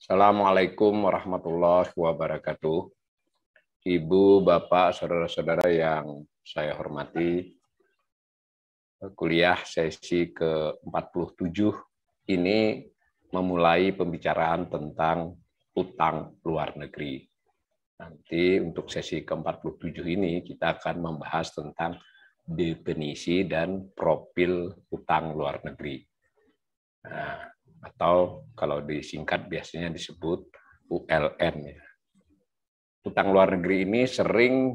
Assalamualaikum warahmatullahi wabarakatuh. Ibu, Bapak, saudara-saudara yang saya hormati, kuliah sesi ke-47 ini memulai pembicaraan tentang utang luar negeri. Nanti untuk sesi ke-47 ini kita akan membahas tentang definisi dan profil utang luar negeri. Nah, atau kalau disingkat biasanya disebut ULN. Utang luar negeri ini sering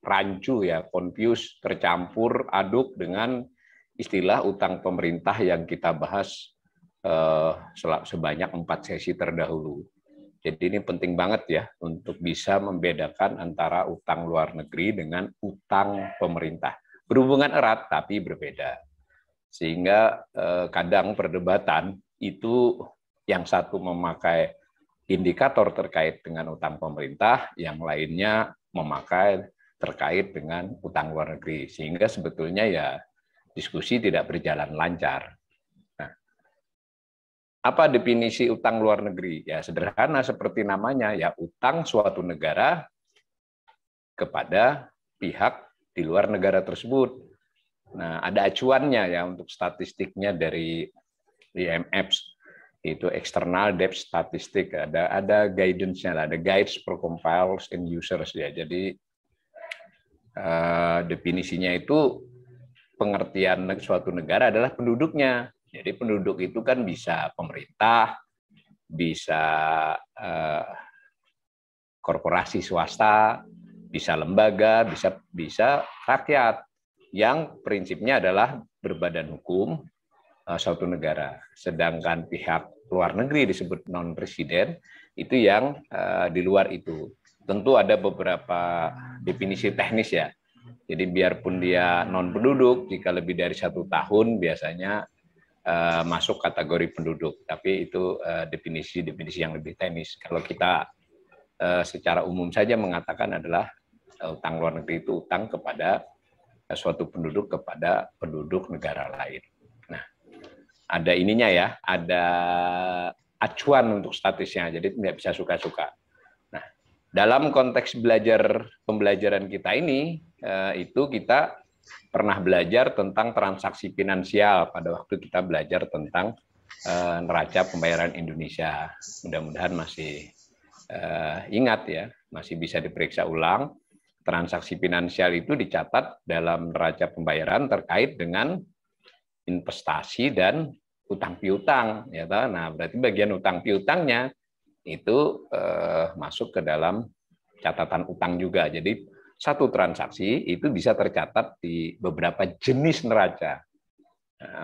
rancu ya, confuse, tercampur aduk dengan istilah utang pemerintah yang kita bahas sebanyak 4 sesi terdahulu. Jadi ini penting banget ya untuk bisa membedakan antara utang luar negeri dengan utang pemerintah. Berhubungan erat tapi berbeda. Sehingga kadang perdebatan itu yang satu memakai indikator terkait dengan utang pemerintah, yang lainnya memakai terkait dengan utang luar negeri. Sehingga sebetulnya ya diskusi tidak berjalan lancar. Nah, apa definisi utang luar negeri? Ya sederhana seperti namanya, ya utang suatu negara kepada pihak di luar negara tersebut. Nah, ada acuannya ya untuk statistiknya dari IMF, itu external debt statistik, ada guidance-nya, ada guides for compiles and users ya. Jadi definisinya itu pengertian suatu negara adalah penduduknya. Jadi penduduk itu kan bisa pemerintah, bisa korporasi swasta, bisa lembaga, bisa rakyat, yang prinsipnya adalah berbadan hukum suatu negara. Sedangkan pihak luar negeri disebut non-presiden, itu yang di luar itu. Tentu ada beberapa definisi teknis ya. Jadi biarpun dia non-penduduk, jika lebih dari 1 tahun biasanya masuk kategori penduduk. Tapi itu definisi-definisi yang lebih teknis. Kalau kita secara umum saja mengatakan adalah utang luar negeri itu utang kepada suatu penduduk kepada penduduk negara lain. Ada ininya ya, ada acuan untuk statusnya, jadi tidak bisa suka-suka. Nah, dalam konteks pembelajaran kita ini, itu kita pernah belajar tentang transaksi finansial pada waktu kita belajar tentang neraca pembayaran Indonesia. Mudah-mudahan masih ingat ya, masih bisa diperiksa ulang. Transaksi finansial itu dicatat dalam neraca pembayaran terkait dengan investasi dan utang piutang, ya toh? Nah berarti bagian utang piutangnya itu masuk ke dalam catatan utang juga. Jadi satu transaksi itu bisa tercatat di beberapa jenis neraca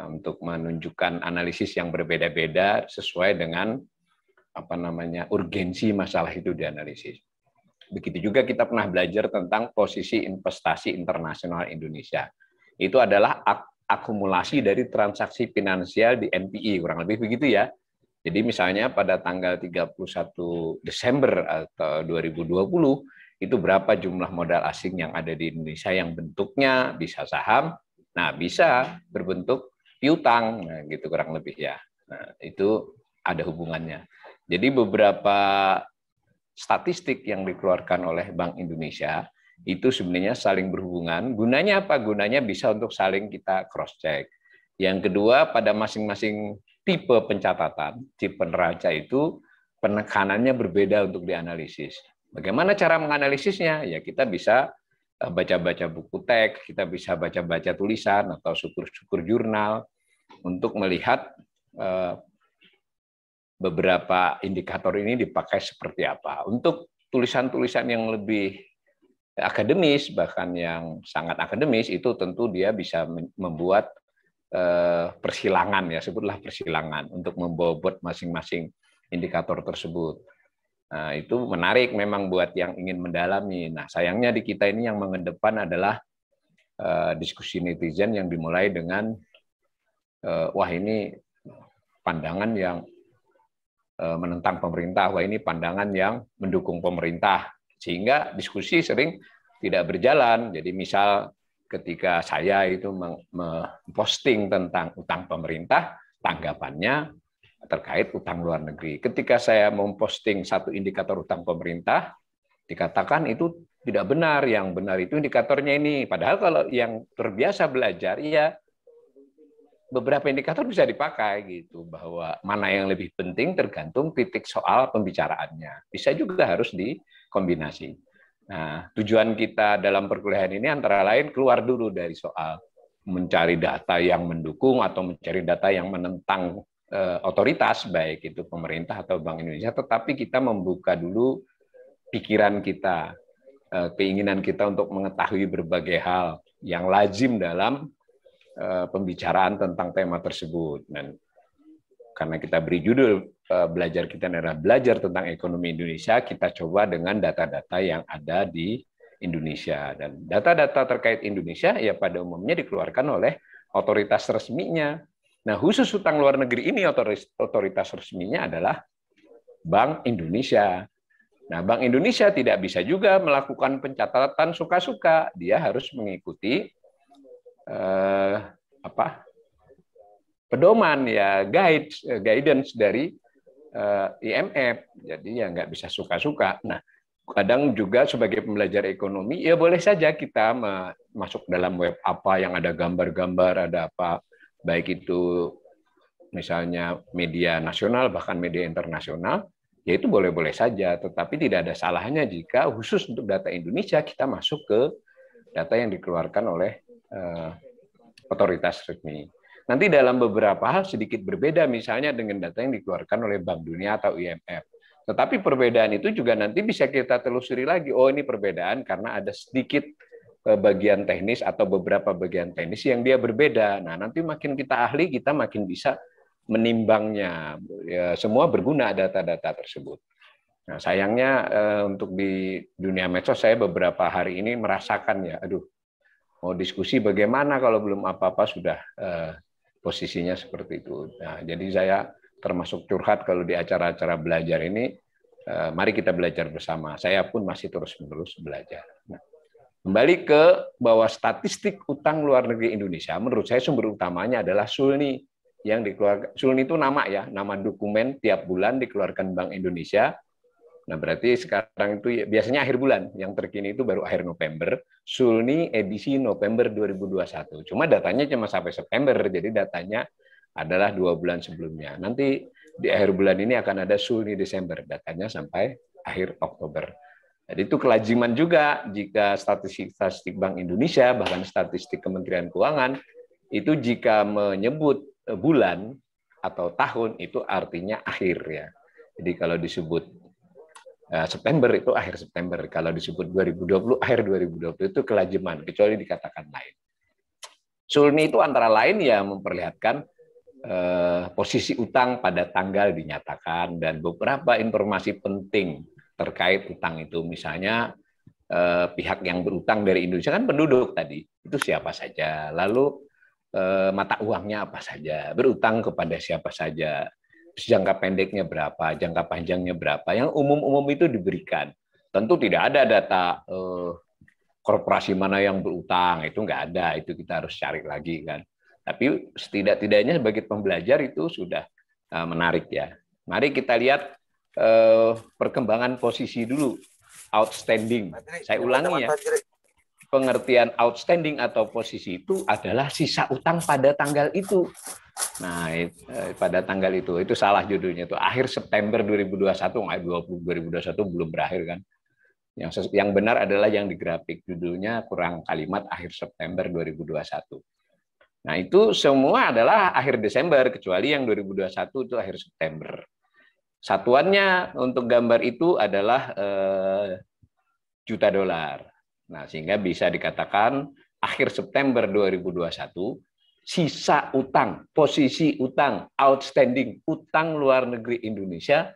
untuk menunjukkan analisis yang berbeda-beda sesuai dengan urgensi masalah itu dianalisis. Begitu juga kita pernah belajar tentang posisi investasi internasional Indonesia. Itu adalah akumulasi dari transaksi finansial di NPI, kurang lebih begitu ya. Jadi misalnya pada tanggal 31 Desember atau 2020, itu berapa jumlah modal asing yang ada di Indonesia yang bentuknya bisa saham, nah bisa berbentuk piutang, nah, gitu kurang lebih ya. Nah, itu ada hubungannya. Jadi beberapa statistik yang dikeluarkan oleh Bank Indonesia itu sebenarnya saling berhubungan. Gunanya apa? Gunanya bisa untuk saling kita cross-check. Yang kedua, pada masing-masing tipe pencatatan, tipe neraca itu penekanannya berbeda untuk dianalisis. Bagaimana cara menganalisisnya? Ya kita bisa baca-baca buku teks, kita bisa baca-baca tulisan atau syukur-syukur jurnal untuk melihat beberapa indikator ini dipakai seperti apa. Untuk tulisan-tulisan yang lebih akademis, bahkan yang sangat akademis, itu tentu dia bisa membuat persilangan, ya sebutlah persilangan, untuk membobot masing-masing indikator tersebut. Nah, itu menarik memang buat yang ingin mendalami. Nah, sayangnya di kita ini yang mengedepan adalah diskusi netizen yang dimulai dengan, wah ini pandangan yang menentang pemerintah, wah ini pandangan yang mendukung pemerintah, sehingga diskusi sering tidak berjalan. Jadi misal ketika saya itu memposting tentang utang pemerintah, tanggapannya terkait utang luar negeri. Ketika saya memposting satu indikator utang pemerintah, dikatakan itu tidak benar, yang benar itu indikatornya ini. Padahal kalau yang terbiasa belajar, ya beberapa indikator bisa dipakai gitu, bahwa mana yang lebih penting tergantung titik soal pembicaraannya. Bisa juga harus dikombinasi. Nah, tujuan kita dalam perkuliahan ini antara lain keluar dulu dari soal mencari data yang mendukung atau mencari data yang menentang otoritas, baik itu pemerintah atau Bank Indonesia, tetapi kita membuka dulu pikiran kita, keinginan kita untuk mengetahui berbagai hal yang lazim dalam pembicaraan tentang tema tersebut. Dan karena kita beri judul belajar kita adalah belajar tentang ekonomi Indonesia, kita coba dengan data-data yang ada di Indonesia. Dan data-data terkait Indonesia ya pada umumnya dikeluarkan oleh otoritas resminya. Nah, khusus utang luar negeri ini otoritas resminya adalah Bank Indonesia. Nah, Bank Indonesia tidak bisa juga melakukan pencatatan suka-suka. Dia harus mengikuti pedoman, ya guidance dari IMF. Jadi ya nggak bisa suka-suka. Nah, kadang juga sebagai pembelajar ekonomi ya boleh saja kita masuk dalam web apa yang ada gambar-gambar, ada apa, baik itu misalnya media nasional bahkan media internasional, ya itu boleh-boleh saja. Tetapi tidak ada salahnya jika khusus untuk data Indonesia kita masuk ke data yang dikeluarkan oleh otoritas resmi. Nanti dalam beberapa hal sedikit berbeda, misalnya dengan data yang dikeluarkan oleh Bank Dunia atau IMF. Tetapi perbedaan itu juga nanti bisa kita telusuri lagi. Oh, ini perbedaan karena ada sedikit bagian teknis atau beberapa bagian teknis yang dia berbeda. Nah, nanti makin kita ahli, kita makin bisa menimbangnya. Ya, semua berguna data-data tersebut. Nah, sayangnya untuk di dunia medsos saya beberapa hari ini merasakan ya, aduh, mau diskusi bagaimana kalau belum apa-apa sudah posisinya seperti itu. Nah, jadi saya termasuk curhat kalau di acara-acara belajar ini, mari kita belajar bersama. Saya pun masih terus-menerus belajar. Nah, kembali ke bahwa statistik utang luar negeri Indonesia, menurut saya sumber utamanya adalah SULNI yang dikeluarkan. SULNI itu nama ya, nama dokumen tiap bulan dikeluarkan Bank Indonesia. Nah, berarti sekarang itu biasanya akhir bulan, yang terkini itu baru akhir November, SULNI edisi November 2021. Cuma datanya cuma sampai September, jadi datanya adalah 2 bulan sebelumnya. Nanti di akhir bulan ini akan ada SULNI Desember, datanya sampai akhir Oktober. Jadi itu kelaziman juga jika statistik Bank Indonesia, bahkan statistik Kementerian Keuangan, itu jika menyebut bulan atau tahun, itu artinya akhir ya. Jadi kalau disebut September itu akhir September, kalau disebut 2020 akhir 2020 itu kelaziman, kecuali dikatakan lain. SULNI itu antara lain ya memperlihatkan posisi utang pada tanggal dinyatakan dan beberapa informasi penting terkait utang itu, misalnya pihak yang berutang dari Indonesia kan penduduk tadi, itu siapa saja, lalu mata uangnya apa saja, berutang kepada siapa saja, jangka pendeknya berapa, jangka panjangnya berapa, yang umum-umum itu diberikan. Tentu tidak ada data korporasi mana yang berutang, itu nggak ada, itu kita harus cari lagi kan. Tapi setidak-tidaknya sebagai pembelajar itu sudah menarik ya. Mari kita lihat perkembangan posisi dulu, outstanding. Saya ulangi ya, pengertian outstanding atau posisi itu adalah sisa utang pada tanggal itu. Nah, pada tanggal itu salah judulnya, itu akhir September 2021, 2021 belum berakhir kan. Yang benar adalah yang di grafik, judulnya kurang kalimat akhir September 2021. Nah, itu semua adalah akhir Desember, kecuali yang 2021 itu akhir September. Satuannya untuk gambar itu adalah juta dolar. Nah, sehingga bisa dikatakan akhir September 2021, sisa utang, posisi utang, outstanding, utang luar negeri Indonesia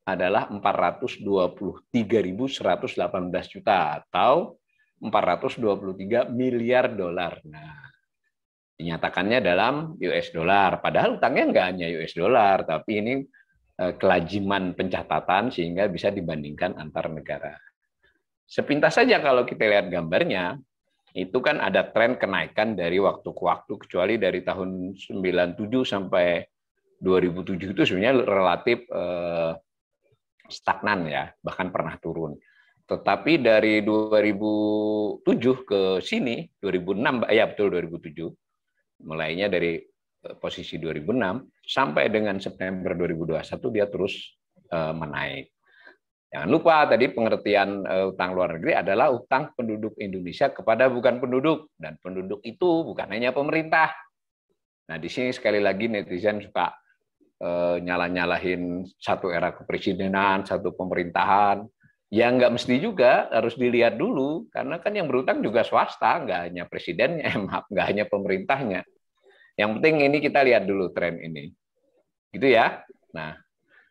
adalah 423.118 juta atau 423 miliar dolar. Nah, dinyatakannya dalam US dollar. Padahal utangnya nggak hanya US dollar, tapi ini kelaziman pencatatan sehingga bisa dibandingkan antar negara. Sepintas saja kalau kita lihat gambarnya, itu kan ada tren kenaikan dari waktu ke waktu, kecuali dari tahun 97 sampai 2007 itu sebenarnya relatif stagnan ya, bahkan pernah turun. Tetapi dari 2007 ke sini, 2006, ya betul 2007, mulainya dari posisi 2006 sampai dengan September 2021 dia terus menaik. Jangan lupa tadi pengertian utang luar negeri adalah utang penduduk Indonesia kepada bukan penduduk, dan penduduk itu bukan hanya pemerintah. Nah, di sini sekali lagi netizen suka nyalah-nyalahin satu era kepresidenan, satu pemerintahan. Ya nggak mesti juga, harus dilihat dulu, karena kan yang berutang juga swasta, nggak hanya presidennya, maaf, nggak hanya pemerintahnya. Yang penting ini kita lihat dulu tren ini. Gitu ya. Nah,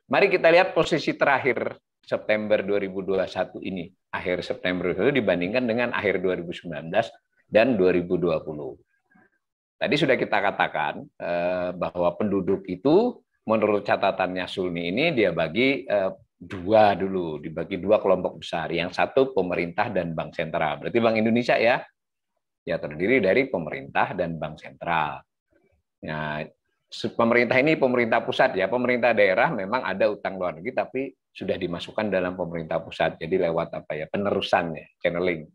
mari kita lihat posisi terakhir September 2021 ini, akhir September itu dibandingkan dengan akhir 2019 dan 2020. Tadi sudah kita katakan bahwa penduduk itu menurut catatannya Sulni ini dia bagi dua dulu, dibagi dua kelompok besar. Yang satu pemerintah dan bank sentral. Berarti Bank Indonesia ya terdiri dari pemerintah dan bank sentral. Nah, pemerintah ini pemerintah pusat ya, pemerintah daerah memang ada utang luar negeri tapi sudah dimasukkan dalam pemerintah pusat. Jadi lewat penerusan ya, channeling.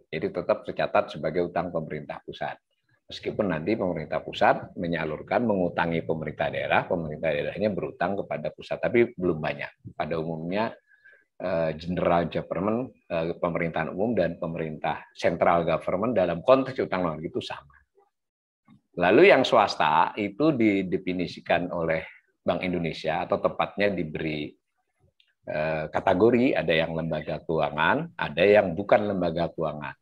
Jadi tetap tercatat sebagai utang pemerintah pusat. Meskipun nanti pemerintah pusat menyalurkan mengutangi pemerintah daerahnya berutang kepada pusat, tapi belum banyak. Pada umumnya general government, pemerintahan umum dan pemerintah central government dalam konteks utang luar negeri itu sama. Lalu yang swasta itu didefinisikan oleh Bank Indonesia atau tepatnya diberi kategori, ada yang lembaga keuangan, ada yang bukan lembaga keuangan.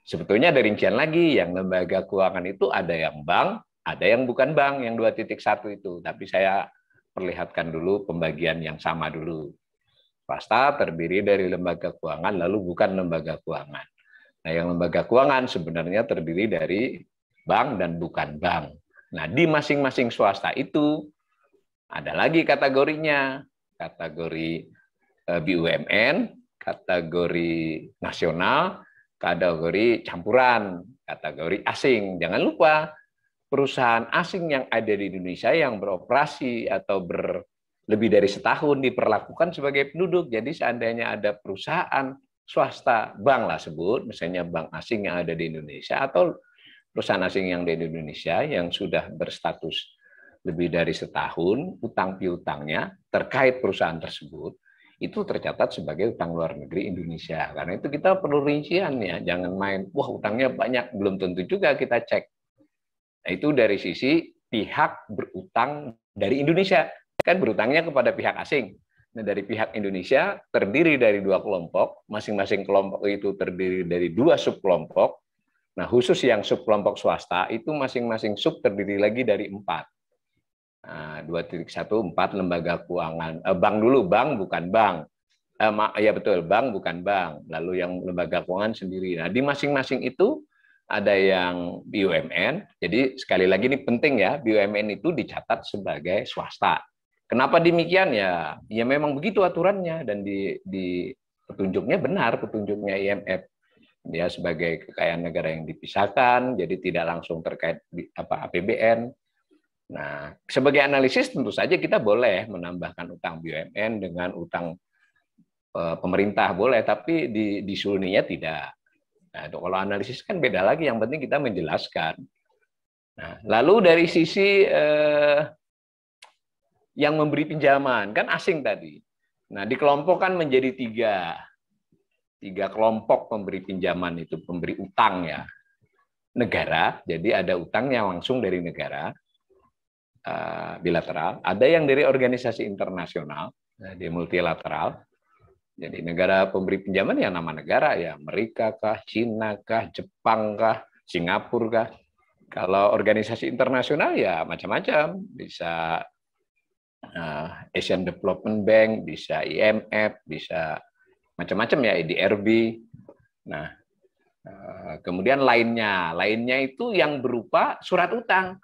Sebetulnya ada rincian lagi, yang lembaga keuangan itu ada yang bank, ada yang bukan bank, yang 2.1 itu. Tapi saya perlihatkan dulu pembagian yang sama dulu. Swasta terdiri dari lembaga keuangan, lalu bukan lembaga keuangan. Nah, yang lembaga keuangan sebenarnya terdiri dari bank dan bukan bank. Nah, di masing-masing swasta itu ada lagi kategorinya. Kategori BUMN, kategori nasional, kategori campuran, kategori asing. Jangan lupa, perusahaan asing yang ada di Indonesia yang beroperasi atau lebih dari setahun diperlakukan sebagai penduduk. Jadi seandainya ada perusahaan swasta, bank lah sebut, misalnya bank asing yang ada di Indonesia atau perusahaan asing yang ada di Indonesia yang sudah berstatus lebih dari setahun, utang piutangnya terkait perusahaan tersebut, itu tercatat sebagai utang luar negeri Indonesia. Karena itu kita perlu rincian ya, jangan main, wah utangnya banyak, belum tentu juga kita cek. Nah, itu dari sisi pihak berutang dari Indonesia, kan berutangnya kepada pihak asing. Nah, dari pihak Indonesia terdiri dari dua kelompok, masing-masing kelompok itu terdiri dari dua subkelompok. Nah, khusus yang subkelompok swasta itu masing-masing sub terdiri lagi dari 4. Nah, 2.1, 4 lembaga keuangan. Bank dulu, bank bukan bank. Ya betul, bank bukan bank. Lalu yang lembaga keuangan sendiri. Nah, di masing-masing itu ada yang BUMN. Jadi sekali lagi ini penting ya, BUMN itu dicatat sebagai swasta. Kenapa demikian ya? Ya memang begitu aturannya dan di petunjuknya benar, petunjuknya IMF. Dia sebagai kekayaan negara yang dipisahkan, jadi tidak langsung terkait APBN. Nah, sebagai analisis tentu saja kita boleh menambahkan utang BUMN dengan utang pemerintah boleh, tapi di Sulninya tidak. Nah, kalau analisis kan beda lagi. Yang penting kita menjelaskan. Nah, lalu dari sisi yang memberi pinjaman kan asing tadi. Nah, dikelompokkan menjadi tiga kelompok pemberi pinjaman itu, pemberi utang ya. Negara, jadi ada utang yang langsung dari negara. Bilateral, ada yang dari organisasi internasional, di multilateral. Jadi negara pemberi pinjaman ya nama negara ya, Amerika kah, Cina kah, Jepang kah, Singapura kah. Kalau organisasi internasional ya macam-macam, bisa Asian Development Bank, bisa IMF, bisa macam-macam ya, IDRB. Nah, kemudian lainnya itu yang berupa surat utang.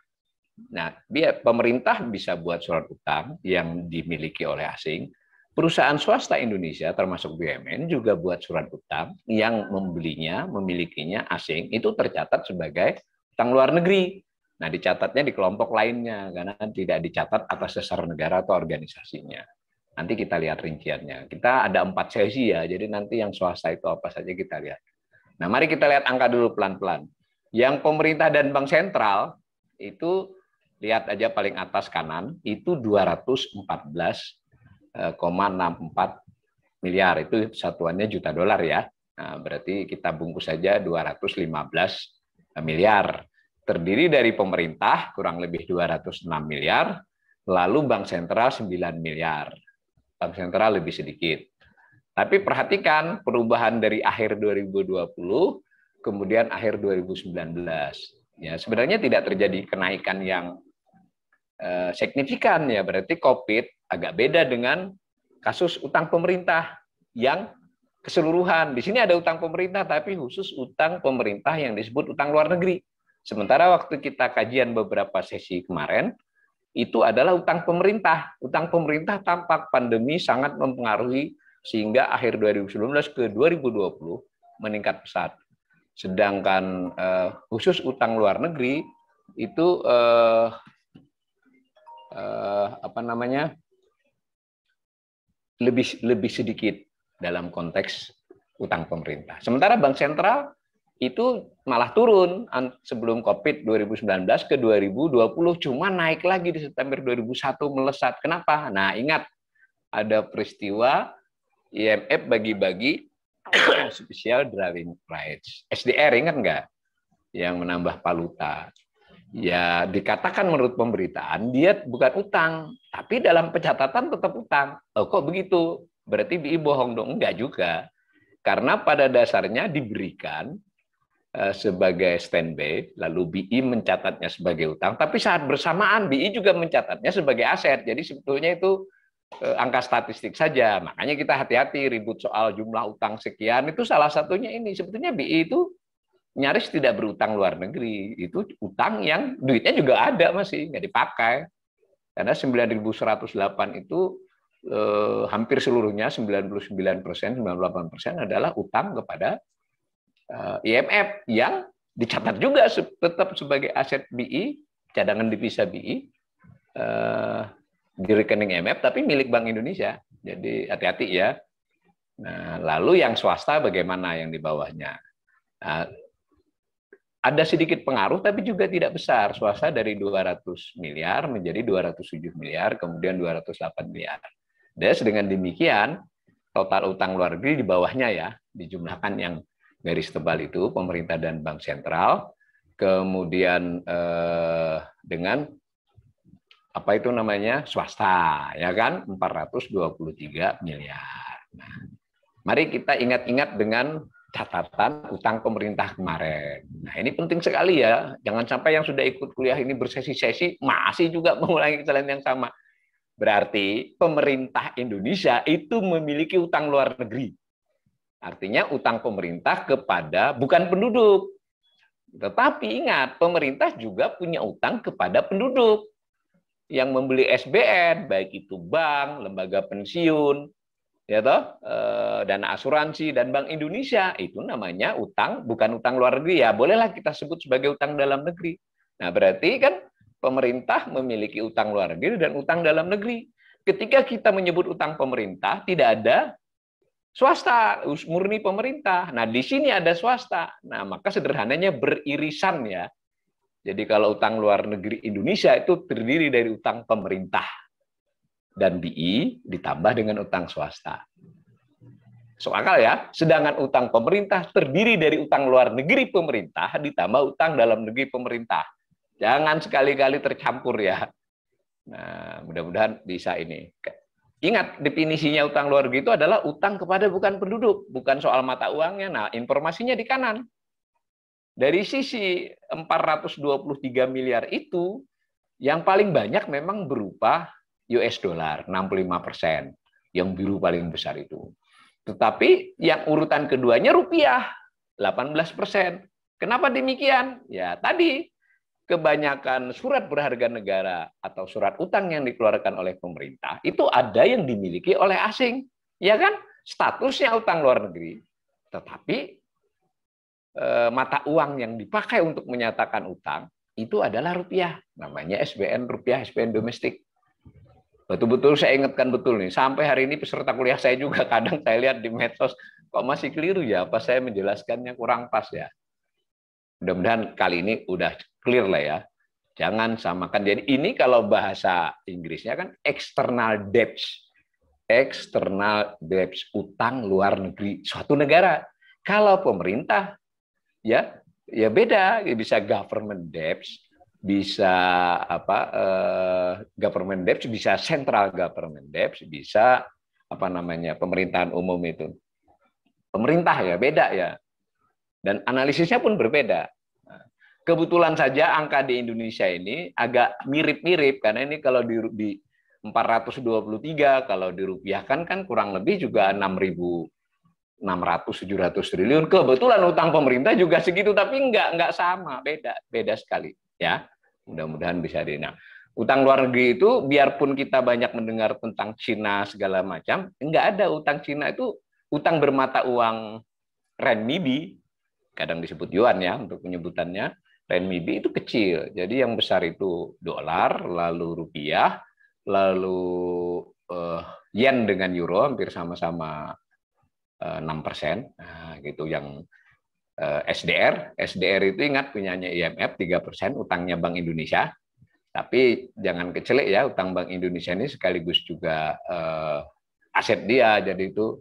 Nah, pemerintah bisa buat surat utang yang dimiliki oleh asing. Perusahaan swasta Indonesia termasuk BUMN juga buat surat utang yang memilikinya asing, itu tercatat sebagai utang luar negeri. Nah, dicatatnya di kelompok lainnya, karena tidak dicatat atas dasar negara atau organisasinya. Nanti kita lihat rinciannya. Kita ada 4 sesi ya, jadi nanti yang swasta itu apa saja kita lihat. Nah, mari kita lihat angka dulu pelan-pelan. Yang pemerintah dan bank sentral, itu lihat aja paling atas kanan, itu 214,64 miliar. Itu satuannya juta dolar ya. Nah, berarti kita bungkus saja 215 miliar. Terdiri dari pemerintah kurang lebih 206 miliar, lalu bank sentral 9 miliar. Bank sentral lebih sedikit. Tapi perhatikan perubahan dari akhir 2020 kemudian akhir 2019. Ya, sebenarnya tidak terjadi kenaikan yang signifikan ya, berarti COVID agak beda dengan kasus utang pemerintah yang keseluruhan. Di sini ada utang pemerintah tapi khusus utang pemerintah yang disebut utang luar negeri. Sementara waktu kita kajian beberapa sesi kemarin, itu adalah utang pemerintah. Utang pemerintah tampak pandemi sangat mempengaruhi sehingga akhir 2019 ke 2020 meningkat pesat. Sedangkan khusus utang luar negeri itu lebih sedikit dalam konteks utang pemerintah. Sementara bank sentral itu malah turun sebelum COVID 2019 ke 2020, cuma naik lagi di September 2001 melesat. Kenapa? Nah, ingat ada peristiwa IMF bagi-bagi special drawing rights. SDR, ingat nggak? Yang menambah valuta. Ya, dikatakan menurut pemberitaan dia bukan utang, tapi dalam pencatatan tetap utang. Oh, kok begitu? Berarti BI bohong dong? Enggak juga. Karena pada dasarnya diberikan sebagai standby, lalu BI mencatatnya sebagai utang, tapi saat bersamaan BI juga mencatatnya sebagai aset. Jadi sebetulnya itu angka statistik saja. Makanya kita hati-hati ribut soal jumlah utang sekian, itu salah satunya ini. Sebetulnya BI itu nyaris tidak berutang luar negeri. Itu utang yang duitnya juga ada masih, nggak dipakai. Karena 9.108 itu hampir seluruhnya, 99%, 98% adalah utang kepada IMF yang dicatat juga tetap sebagai aset BI, cadangan devisa BI, di rekening IMF, tapi milik Bank Indonesia. Jadi hati-hati ya. Nah, lalu yang swasta bagaimana yang di bawahnya? Nah, ada sedikit pengaruh, tapi juga tidak besar. Swasta dari 200 miliar menjadi 207 miliar, kemudian 208 miliar. Dan dengan demikian, total utang luar negeri di bawahnya ya, dijumlahkan yang garis tebal itu pemerintah dan bank sentral, kemudian dengan apa itu namanya swasta ya kan 423 miliar. Nah, mari kita ingat-ingat dengan catatan utang pemerintah kemarin. Nah, ini penting sekali ya, jangan sampai yang sudah ikut kuliah ini bersesi-sesi masih juga mengulangi kesalahan yang sama. Berarti pemerintah Indonesia itu memiliki utang luar negeri. Artinya utang pemerintah kepada bukan penduduk. Tetapi ingat, pemerintah juga punya utang kepada penduduk yang membeli SBN, baik itu bank, lembaga pensiun, ya toh, dana asuransi dan Bank Indonesia. Itu namanya utang, bukan utang luar negeri ya. Bolehlah kita sebut sebagai utang dalam negeri. Nah, berarti kan pemerintah memiliki utang luar negeri dan utang dalam negeri. Ketika kita menyebut utang pemerintah, tidak ada swasta, murni pemerintah. Nah, di sini ada swasta. Nah, maka sederhananya beririsan ya. Jadi kalau utang luar negeri Indonesia itu terdiri dari utang pemerintah dan BI ditambah dengan utang swasta. So akal ya. Sedangkan utang pemerintah terdiri dari utang luar negeri pemerintah ditambah utang dalam negeri pemerintah. Jangan sekali-kali tercampur ya. Nah, mudah-mudahan bisa ini. Ingat, definisinya utang luar negeri itu adalah utang kepada bukan penduduk, bukan soal mata uangnya. Nah, informasinya di kanan. Dari sisi 423 miliar itu, yang paling banyak memang berupa US dollar, 65%. Yang biru paling besar itu. Tetapi yang urutan keduanya rupiah, 18%. Kenapa demikian? Ya, tadi kebanyakan surat berharga negara atau surat utang yang dikeluarkan oleh pemerintah itu ada yang dimiliki oleh asing, ya kan? Statusnya utang luar negeri, tetapi mata uang yang dipakai untuk menyatakan utang itu adalah rupiah. Namanya SBN rupiah, SBN domestik. Betul-betul saya ingatkan betul nih. Sampai hari ini peserta kuliah saya juga kadang saya lihat di medsos, kok masih keliru ya? Apa saya menjelaskannya kurang pas ya? Mudah-mudahan kali ini udah clear lah ya. Jangan samakan. Jadi ini kalau bahasa Inggrisnya kan external debts. External debts, utang luar negeri suatu negara. Kalau pemerintah ya beda, bisa government debts, bisa government debts, bisa central government debts, bisa pemerintahan umum itu. Pemerintah ya beda ya. Dan analisisnya pun berbeda. Kebetulan saja angka di Indonesia ini agak mirip-mirip karena ini kalau di 423, kalau dirupiahkan kan kurang lebih juga 6.600-700 triliun. Kebetulan utang pemerintah juga segitu, tapi enggak sama, beda sekali ya. Mudah-mudahan bisa Nah, utang luar negeri itu biarpun kita banyak mendengar tentang Cina segala macam, enggak ada utang Cina itu utang bermata uang renminbi, kadang disebut yuan ya untuk penyebutannya. Renminbi itu kecil, jadi yang besar itu dolar, lalu rupiah, lalu yen dengan euro hampir sama-sama 6%. Nah, gitu yang SDR itu ingat punyanya IMF 3%, utangnya Bank Indonesia. Tapi jangan kecelik ya, utang Bank Indonesia ini sekaligus juga aset dia, jadi itu.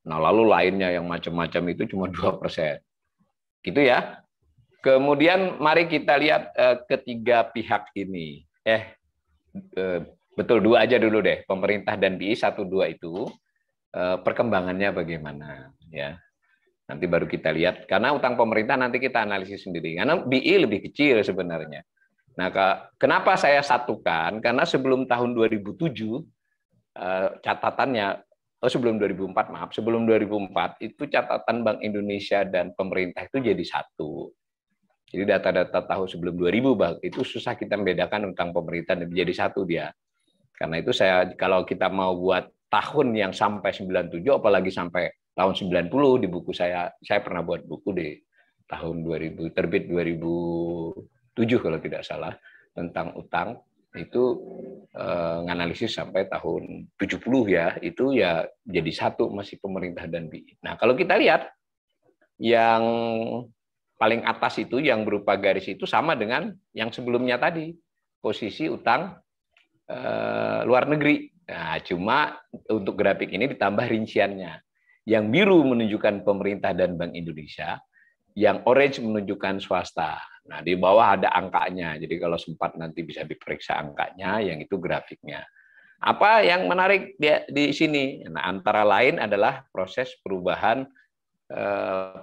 Nah, lalu lainnya yang macam-macam itu cuma 2%. Gitu ya. Kemudian mari kita lihat ketiga pihak ini. Betul, dua aja dulu deh, pemerintah dan BI 1-2 itu perkembangannya bagaimana ya. Nanti baru kita lihat, karena utang pemerintah nanti kita analisis sendiri. Karena BI lebih kecil sebenarnya. Nah, kenapa saya satukan? Karena sebelum tahun 2007 catatannya, sebelum 2004 maaf, sebelum 2004 itu catatan Bank Indonesia dan pemerintah itu jadi satu. Jadi data-data tahun sebelum 2000 itu susah kita membedakan utang pemerintah dan jadi satu dia. Karena itu kalau kita mau buat tahun yang sampai 97 apalagi sampai tahun 90 di buku saya pernah buat buku di tahun 2000 terbit 2007 kalau tidak salah tentang utang itu nganalisis sampai tahun 70 ya, itu ya jadi satu masih pemerintah dan BI. Nah, kalau kita lihat yang paling atas itu yang berupa garis itu sama dengan yang sebelumnya tadi, posisi utang luar negeri. Nah, cuma untuk grafik ini ditambah rinciannya. Yang biru menunjukkan pemerintah dan Bank Indonesia, yang orange menunjukkan swasta. Nah, di bawah ada angkanya. Jadi kalau sempat nanti bisa diperiksa angkanya, yang itu grafiknya. Apa yang menarik di sini? Nah, antara lain adalah proses perubahan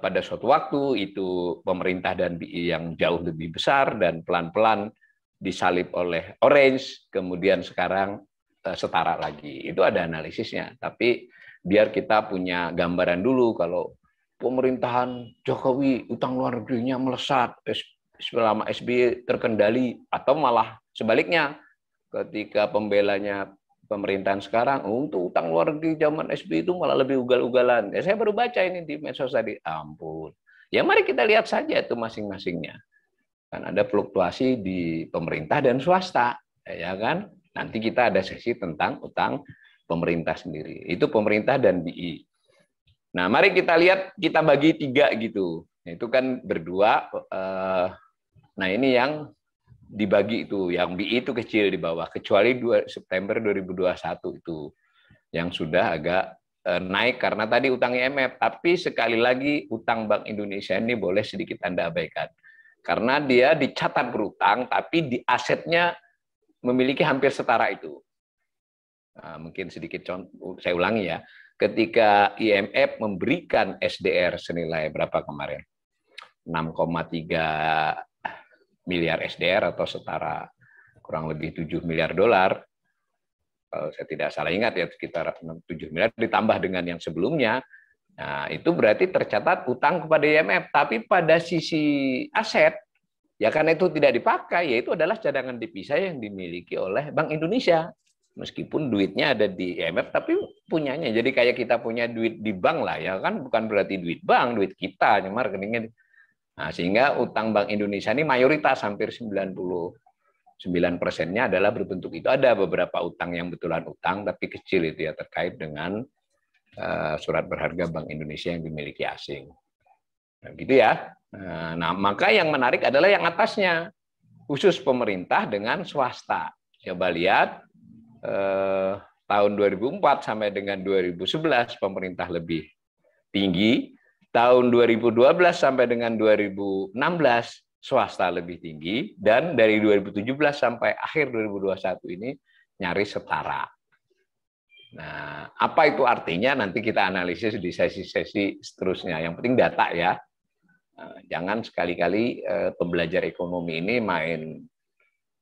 pada suatu waktu itu pemerintah dan BI yang jauh lebih besar dan pelan-pelan disalib oleh orange, kemudian sekarang setara lagi. Itu ada analisisnya. Tapi biar kita punya gambaran dulu kalau pemerintahan Jokowi utang luar negerinya melesat selama SBY terkendali, atau malah sebaliknya ketika pembelanya pemerintahan sekarang, untuk utang luar negeri zaman SBY itu malah lebih ugal-ugalan. Ya, saya baru baca ini di medsos tadi, ampun. Ya mari kita lihat saja itu masing-masingnya. Kan ada fluktuasi di pemerintah dan swasta, ya kan? Nanti kita ada sesi tentang utang pemerintah sendiri. Itu pemerintah dan BI. Nah, mari kita lihat, kita bagi 3 gitu. Itu kan berdua. Nah, ini yang dibagi itu, yang BI itu kecil di bawah, kecuali September 2021 itu yang sudah agak naik karena tadi utang IMF. Tapi sekali lagi utang Bank Indonesia ini boleh sedikit Anda abaikan karena dia dicatat berutang tapi di asetnya memiliki hampir setara itu. Nah, mungkin sedikit contoh, saya ulangi ya, ketika IMF memberikan SDR senilai berapa kemarin, 6,3 miliar SDR atau setara kurang lebih 7 miliar dolar. Kalau saya tidak salah ingat ya, sekitar 7 miliar ditambah dengan yang sebelumnya. Nah, itu berarti tercatat utang kepada IMF, tapi pada sisi aset ya karena itu tidak dipakai, yaitu adalah cadangan devisa yang dimiliki oleh Bank Indonesia. Meskipun duitnya ada di IMF tapi punyanya. Jadi kayak kita punya duit di bank lah ya kan, bukan berarti duit bank, duit kita, cuma rekeningnya. Nah, sehingga utang Bank Indonesia ini mayoritas hampir 99%-nya adalah berbentuk itu. Ada beberapa utang yang betulan utang tapi kecil itu ya, terkait dengan surat berharga Bank Indonesia yang dimiliki asing. Nah, gitu ya. Nah, maka yang menarik adalah yang atasnya, khusus pemerintah dengan swasta. Coba lihat tahun 2004 sampai dengan 2011 pemerintah lebih tinggi, tahun 2012 sampai dengan 2016 swasta lebih tinggi, dan dari 2017 sampai akhir 2021 ini nyaris setara. Nah, apa itu artinya? Nanti kita analisis di sesi-sesi seterusnya. Yang penting data ya. Jangan sekali-kali pembelajar ekonomi ini main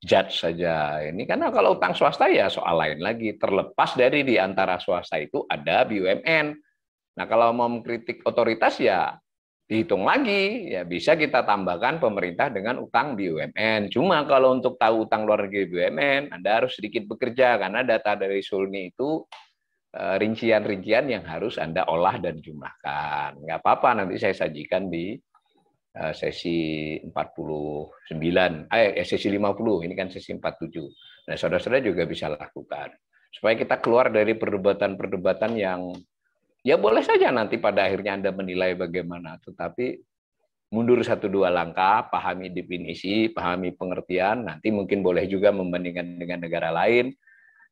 judge saja. Ini karena kalau utang swasta ya soal lain lagi. Terlepas dari di antara swasta itu ada BUMN. Nah, kalau mau mengkritik otoritas ya dihitung lagi, ya bisa kita tambahkan pemerintah dengan utang BUMN. Cuma kalau untuk tahu utang luar negeri BUMN, Anda harus sedikit bekerja karena data dari Sulni itu rincian-rincian yang harus Anda olah dan jumlahkan. Nggak apa-apa, nanti saya sajikan di sesi 49, sesi 50, ini kan sesi 47. Nah, saudara-saudara juga bisa lakukan. Supaya kita keluar dari perdebatan-perdebatan yang ya boleh saja nanti pada akhirnya Anda menilai bagaimana, tetapi mundur 1-2 langkah, pahami definisi, pahami pengertian, nanti mungkin boleh juga membandingkan dengan negara lain,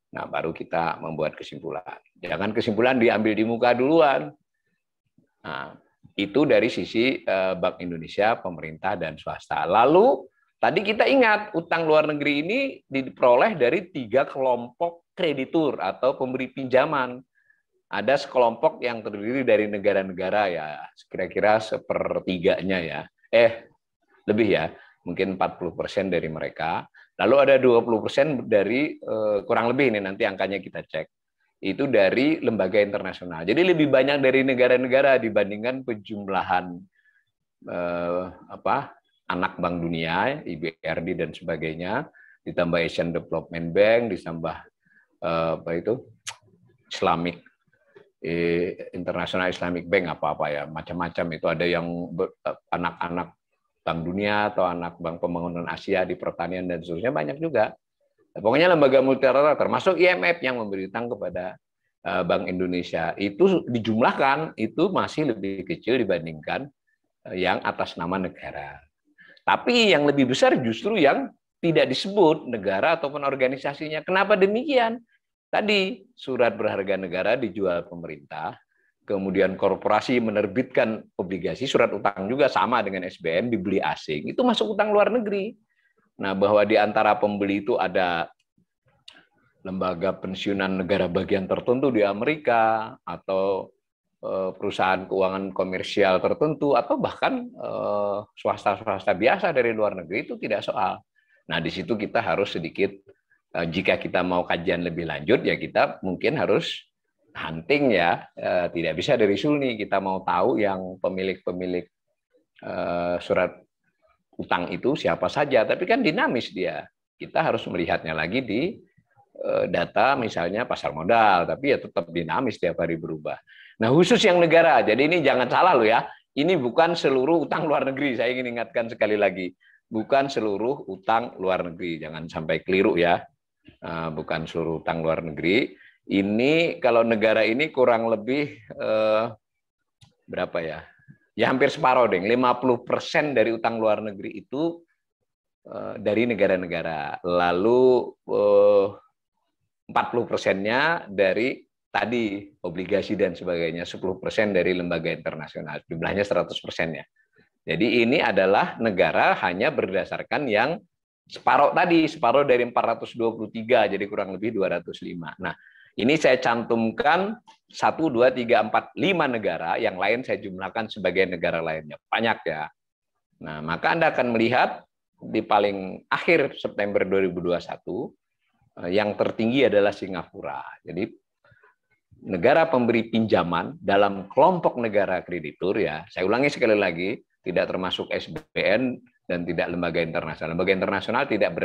nah baru kita membuat kesimpulan. Jangan kesimpulan diambil di muka duluan. Nah, itu dari sisi Bank Indonesia, pemerintah, dan swasta. Lalu, tadi kita ingat, utang luar negeri ini diperoleh dari 3 kelompok kreditur atau pemberi pinjaman. Ada sekelompok yang terdiri dari negara-negara ya, kira-kira sepertiganya ya. Lebih ya, mungkin 40% dari mereka. Lalu ada 20% dari, kurang lebih ini nanti angkanya kita cek, itu dari lembaga internasional. Jadi lebih banyak dari negara-negara dibandingkan penjumlahan anak Bank Dunia, IBRD dan sebagainya, ditambah Asian Development Bank, ditambah Islamic International Islamic Bank apa-apa ya, macam-macam itu. Ada yang anak-anak Bank Dunia atau anak Bank Pembangunan Asia di pertanian dan seterusnya, banyak juga. Pokoknya lembaga multilateral termasuk IMF yang memberi utang kepada Bank Indonesia itu dijumlahkan itu masih lebih kecil dibandingkan yang atas nama negara. Tapi yang lebih besar justru yang tidak disebut negara ataupun organisasinya. Kenapa demikian? Tadi surat berharga negara dijual pemerintah, kemudian korporasi menerbitkan obligasi, surat utang juga sama dengan SBN dibeli asing, itu masuk utang luar negeri. Nah, bahwa di antara pembeli itu ada lembaga pensiunan negara bagian tertentu di Amerika, atau perusahaan keuangan komersial tertentu, atau bahkan swasta-swasta biasa dari luar negeri, itu tidak soal. Nah, di situ kita harus sedikit, jika kita mau kajian lebih lanjut, ya kita mungkin harus hunting ya, tidak bisa dari Sulni, kita mau tahu yang pemilik-pemilik surat utang itu siapa saja, tapi kan dinamis dia. Kita harus melihatnya lagi di data misalnya pasar modal, tapi ya tetap dinamis, tiap hari berubah. Nah, khusus yang negara, jadi ini jangan salah loh ya, ini bukan seluruh utang luar negeri, saya ingin ingatkan sekali lagi, bukan seluruh utang luar negeri, jangan sampai keliru ya, bukan seluruh utang luar negeri. Ini kalau negara ini kurang lebih berapa ya? Ya hampir separuh deh, 50% dari utang luar negeri itu dari negara-negara. Lalu 40%-nya dari tadi obligasi dan sebagainya, 10% dari lembaga internasional. Jumlahnya 100% ya. Jadi ini adalah negara hanya berdasarkan yang separuh tadi, separuh dari 423, jadi kurang lebih 205. Nah, ini saya cantumkan 1, 2, 3, 4, 5 negara, yang lain saya jumlahkan sebagai negara lainnya. Banyak ya. Nah, maka Anda akan melihat di paling akhir September 2021, yang tertinggi adalah Singapura. Jadi negara pemberi pinjaman dalam kelompok negara kreditur ya, saya ulangi sekali lagi, tidak termasuk SBN dan tidak lembaga internasional. Lembaga internasional tidak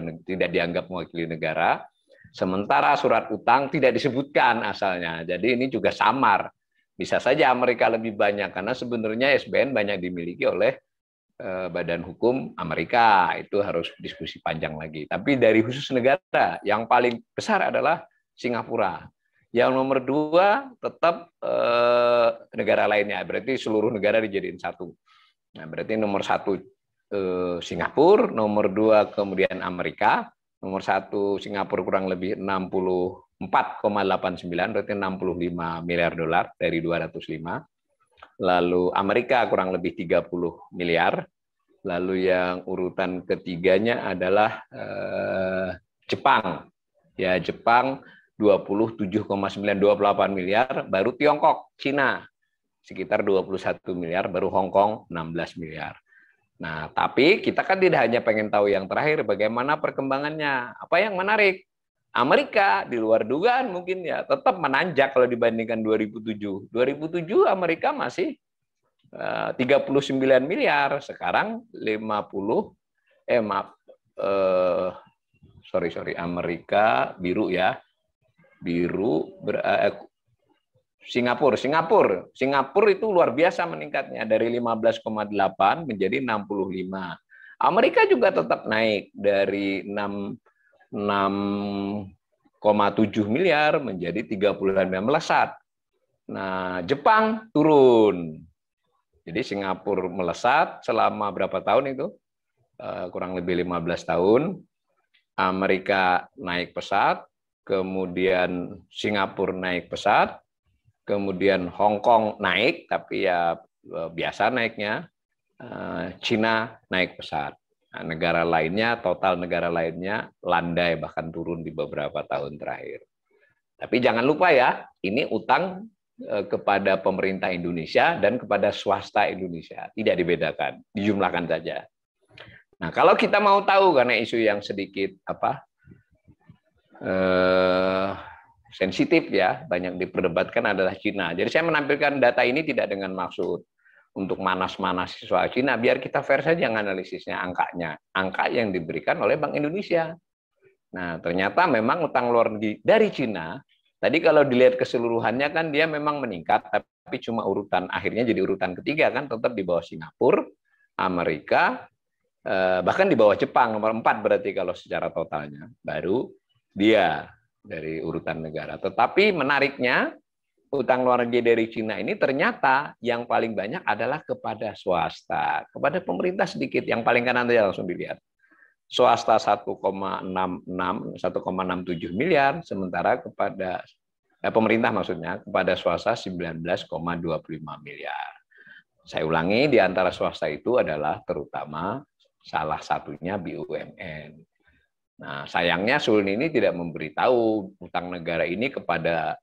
dianggap mewakili negara. Sementara surat utang tidak disebutkan asalnya. Jadi ini juga samar. Bisa saja Amerika lebih banyak, karena sebenarnya SBN banyak dimiliki oleh badan hukum Amerika, itu harus diskusi panjang lagi. Tapi dari khusus negara, yang paling besar adalah Singapura. Yang nomor 2 tetap negara lainnya, berarti seluruh negara dijadiin satu. Nah, berarti nomor 1 Singapura, nomor 2 kemudian Amerika, nomor 1 Singapura kurang lebih 64,89, berarti 65 miliar dolar dari 205. Lalu Amerika kurang lebih 30 miliar. Lalu yang urutan ketiganya adalah Jepang. Ya, Jepang 27,928 miliar, baru Tiongkok, Cina sekitar 21 miliar, baru Hong Kong 16 miliar. Nah, tapi kita kan tidak hanya pengen tahu yang terakhir, bagaimana perkembangannya. Apa yang menarik? Amerika di luar dugaan mungkin ya tetap menanjak kalau dibandingkan 2007. 2007 Amerika masih 39 miliar, sekarang 50 Amerika biru ya. Singapura itu luar biasa meningkatnya dari 15,8 menjadi 65. Amerika juga tetap naik dari 6,7 miliar menjadi 30 melesat. Nah, Jepang turun. Jadi Singapura melesat selama berapa tahun itu? Kurang lebih 15 tahun. Amerika naik pesat, kemudian Singapura naik pesat, kemudian Hong Kong naik, tapi ya biasa naiknya. Cina naik pesat. Nah, negara lainnya, total negara lainnya landai bahkan turun di beberapa tahun terakhir. Tapi jangan lupa ya, ini utang kepada pemerintah Indonesia dan kepada swasta Indonesia. Tidak dibedakan, dijumlahkan saja. Nah, kalau kita mau tahu karena isu yang sedikit sensitif ya, banyak diperdebatkan adalah Cina. Jadi saya menampilkan data ini tidak dengan maksud untuk manas-manas soal Cina, biar kita fair saja analisisnya, angkanya. Angka yang diberikan oleh Bank Indonesia. Nah, ternyata memang utang luar negeri dari Cina, tadi kalau dilihat keseluruhannya kan dia memang meningkat, tapi cuma urutan, akhirnya jadi urutan ketiga kan, tetap di bawah Singapura, Amerika, bahkan di bawah Jepang, nomor 4 berarti kalau secara totalnya. Baru dia dari urutan negara. Tetapi menariknya, utang luar negeri dari Cina ini ternyata yang paling banyak adalah kepada swasta. Kepada pemerintah sedikit, yang paling kanan saja langsung dilihat. Swasta 1,67 miliar, sementara kepada pemerintah maksudnya, kepada swasta 19,25 miliar. Saya ulangi, di antara swasta itu adalah terutama salah satunya BUMN. Nah, sayangnya Suln ini tidak memberitahu utang negara ini kepada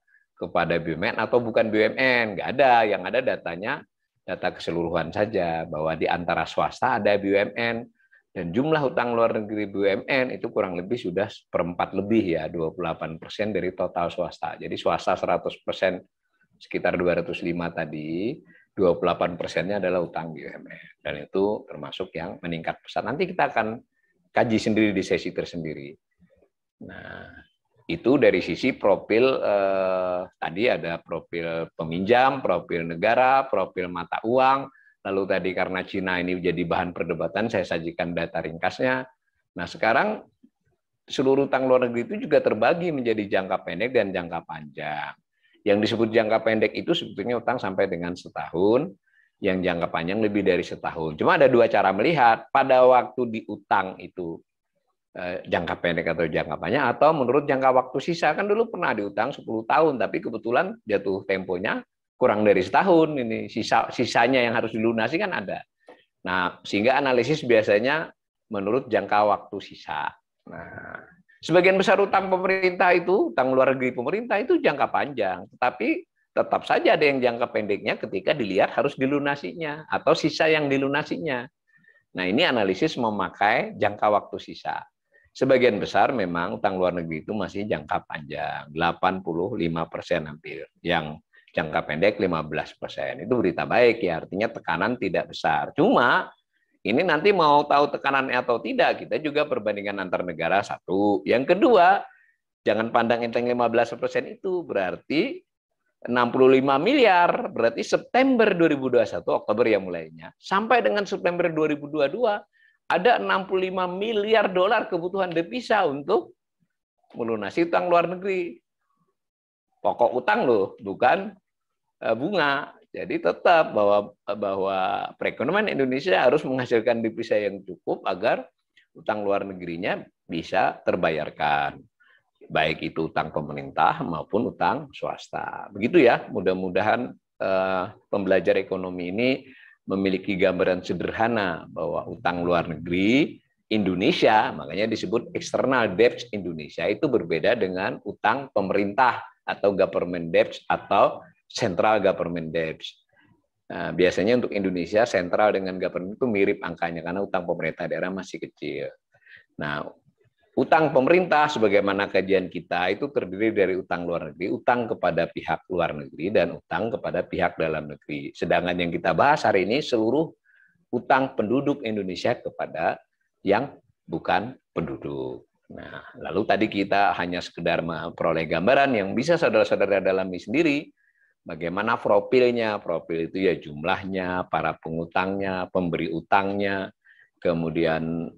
BUMN atau bukan BUMN, nggak ada. Yang ada datanya, data keseluruhan saja, bahwa di antara swasta ada BUMN, dan jumlah utang luar negeri BUMN itu kurang lebih sudah 1/4 lebih ya, 28% dari total swasta. Jadi swasta 100%, sekitar 205 tadi, 28%-nya adalah utang BUMN. Dan itu termasuk yang meningkat pesat. Nanti kita akan kaji sendiri di sesi tersendiri. Nah, itu dari sisi profil, tadi ada profil peminjam, profil negara, profil mata uang, lalu tadi karena Cina ini jadi bahan perdebatan, saya sajikan data ringkasnya. Nah, sekarang seluruh utang luar negeri itu juga terbagi menjadi jangka pendek dan jangka panjang. Yang disebut jangka pendek itu sebetulnya utang sampai dengan setahun, yang jangka panjang lebih dari setahun. Cuma ada 2 cara melihat, pada waktu diutang itu jangka pendek atau jangka panjang, atau menurut jangka waktu sisa. Kan dulu pernah diutang 10 tahun, tapi kebetulan jatuh temponya kurang dari setahun, ini sisanya yang harus dilunasi kan ada. Nah, sehingga analisis biasanya menurut jangka waktu sisa. Nah, sebagian besar utang pemerintah itu, utang luar negeri pemerintah itu jangka panjang, tetapi tetap saja ada yang jangka pendeknya ketika dilihat harus dilunasinya, atau sisa yang dilunasinya. Nah, ini analisis memakai jangka waktu sisa. Sebagian besar memang utang luar negeri itu masih jangka panjang, 85% hampir. Yang jangka pendek 15%. Itu berita baik ya, artinya tekanan tidak besar. Cuma ini nanti mau tahu tekanannya atau tidak, kita juga perbandingan antar negara satu. Yang kedua, jangan pandang enteng 15% itu, berarti 65 miliar, berarti September 2021, Oktober ya mulainya, sampai dengan September 2022, ada 65 miliar dolar kebutuhan devisa untuk melunasi utang luar negeri. Pokok utang loh, bukan bunga. Jadi tetap bahwa perekonomian Indonesia harus menghasilkan devisa yang cukup agar utang luar negerinya bisa terbayarkan. Baik itu utang pemerintah maupun utang swasta. Begitu ya, mudah-mudahan pembelajar ekonomi ini memiliki gambaran sederhana bahwa utang luar negeri Indonesia, makanya disebut external debt Indonesia, itu berbeda dengan utang pemerintah atau government debt atau central government debt. Nah, biasanya untuk Indonesia sentral dengan government itu mirip angkanya karena utang pemerintah daerah masih kecil. Nah, utang pemerintah sebagaimana kajian kita itu terdiri dari utang luar negeri, utang kepada pihak luar negeri, dan utang kepada pihak dalam negeri. Sedangkan yang kita bahas hari ini seluruh utang penduduk Indonesia kepada yang bukan penduduk. Nah, lalu tadi kita hanya sekedar memperoleh gambaran yang bisa saudara-saudara dalami sendiri. Bagaimana profilnya? Profil itu ya jumlahnya, para pengutangnya, pemberi utangnya, kemudian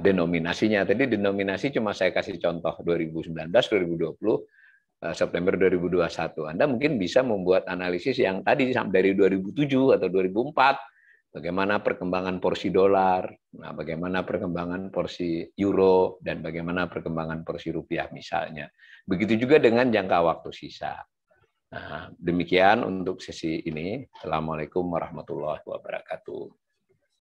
denominasinya. Tadi denominasi cuma saya kasih contoh 2019, 2020, September 2021. Anda mungkin bisa membuat analisis yang tadi dari 2007 atau 2004, bagaimana perkembangan porsi dolar, nah bagaimana perkembangan porsi euro, dan bagaimana perkembangan porsi rupiah misalnya. Begitu juga dengan jangka waktu sisa. Nah, demikian untuk sesi ini. Assalamualaikum warahmatullahi wabarakatuh.